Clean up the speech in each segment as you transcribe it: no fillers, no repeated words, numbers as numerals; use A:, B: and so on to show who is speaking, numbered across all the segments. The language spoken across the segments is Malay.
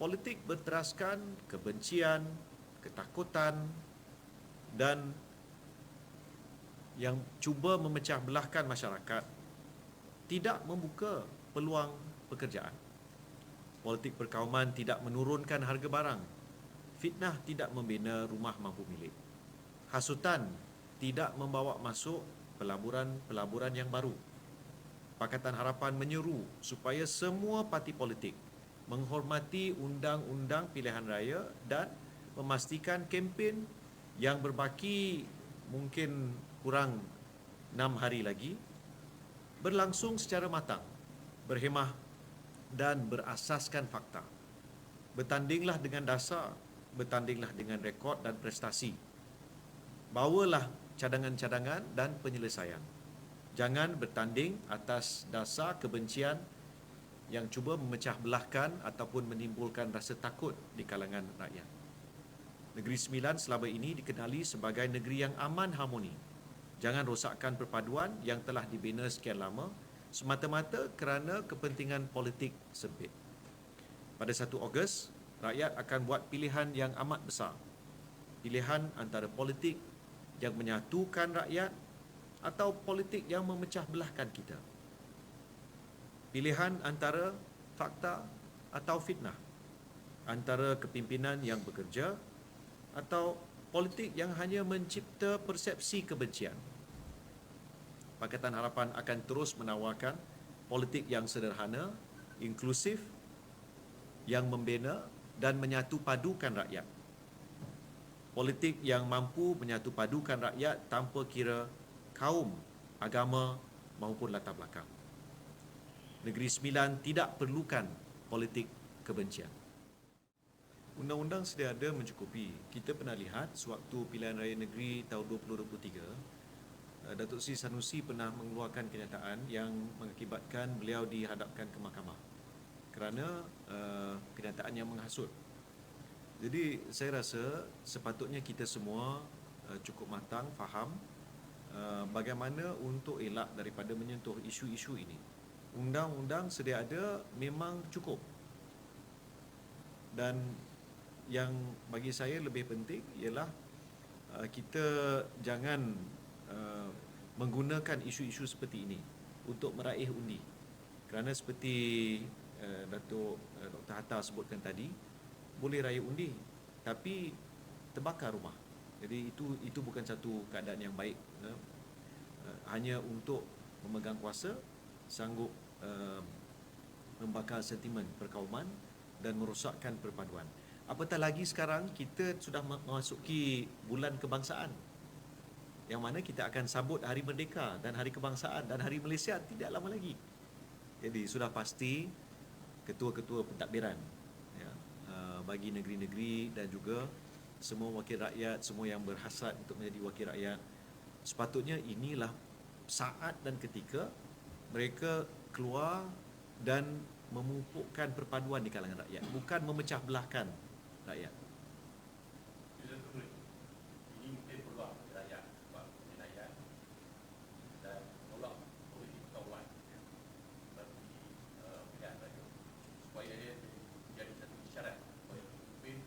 A: politik berteraskan kebencian, ketakutan dan yang cuba memecah belahkan masyarakat tidak membuka peluang pekerjaan. Politik perkauman tidak menurunkan harga barang. Fitnah tidak membina rumah mampu milik. Hasutan tidak membawa masuk pelaburan-pelaburan yang baru. Pakatan Harapan menyeru supaya semua parti politik menghormati undang-undang pilihan raya dan memastikan kempen yang berbaki mungkin kurang 6 hari lagi berlangsung secara matang, berhemah dan berasaskan fakta. Bertandinglah dengan dasar, bertandinglah dengan rekod dan prestasi. Bawalah cadangan-cadangan dan penyelesaian. Jangan bertanding atas dasar kebencian yang cuba memecah belahkan ataupun menimbulkan rasa takut di kalangan rakyat. Negeri Sembilan selama ini dikenali sebagai negeri yang aman harmoni. Jangan rosakkan perpaduan yang telah dibina sekian lama semata-mata kerana kepentingan politik sempit. Pada 1 Ogos, rakyat akan buat pilihan yang amat besar. Pilihan antara politik yang menyatukan rakyat atau politik yang memecah belahkan kita. Pilihan antara fakta atau fitnah. Antara kepimpinan yang bekerja atau politik yang hanya mencipta persepsi kebencian. Pakatan Harapan akan terus menawarkan politik yang sederhana, inklusif, yang membina dan menyatu padukan rakyat. Politik yang mampu menyatu padukan rakyat tanpa kira kaum, agama maupun latar belakang. Negeri Sembilan tidak perlukan politik kebencian. Undang-undang sedia ada mencukupi. Kita pernah lihat sewaktu pilihan raya negeri tahun 2023, Datuk Seri Sanusi pernah mengeluarkan kenyataan yang mengakibatkan beliau dihadapkan ke mahkamah kerana kenyataan yang menghasut. Jadi saya rasa sepatutnya kita semua cukup matang, faham bagaimana untuk elak daripada menyentuh isu-isu ini. Undang-undang sedia ada memang cukup. Dan yang bagi saya lebih penting ialah kita jangan menggunakan isu-isu seperti ini untuk meraih undi. Kerana seperti Datuk Dr. Hatta sebutkan tadi, boleh raya undi tapi terbakar rumah. Jadi itu bukan satu keadaan yang baik. Hanya untuk memegang kuasa sanggup membakar sentimen perkauman dan merosakkan perpaduan. Apatah lagi sekarang kita sudah memasuki bulan kebangsaan, yang mana kita akan sambut Hari Merdeka dan Hari Kebangsaan dan Hari Malaysia tidak lama lagi. Jadi sudah pasti ketua-ketua pentadbiran bagi negeri-negeri dan juga semua wakil rakyat, semua yang berhasrat untuk menjadi wakil rakyat, sepatutnya inilah saat dan ketika mereka keluar dan memupukkan perpaduan di kalangan rakyat, bukan memecah belahkan rakyat.
B: Ini mungkin peluang rakyat buat penilaian dan menolak politik perkauman bagi pilihan raya supaya ia menjadi satu isyarat supaya pemimpin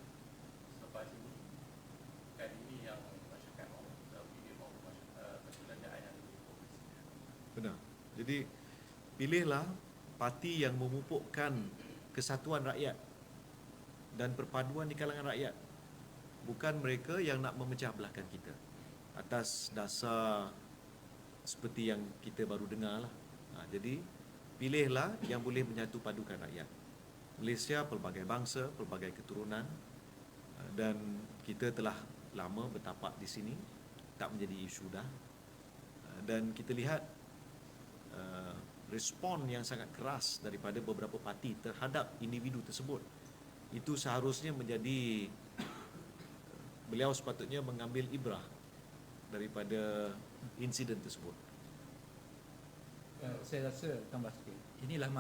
B: selepas ini kan ini yang masyarakat mahu pilih mahu perbelanjaan yang lebih progresif.
A: Benar. Jadi pilihlah parti yang memupukkan kesatuan rakyat dan perpaduan di kalangan rakyat, bukan mereka yang nak memecah belahkan kita atas dasar seperti yang kita baru dengar lah. Jadi pilihlah yang boleh menyatu padukan rakyat. Malaysia pelbagai bangsa, pelbagai keturunan, dan kita telah lama bertapak di sini, tak menjadi isu dah. Dan kita lihat respon yang sangat keras daripada beberapa parti terhadap individu tersebut. Itu seharusnya menjadi, beliau sepatutnya mengambil ibrah daripada insiden tersebut.
C: Saya rasa tambah sikit. Inilah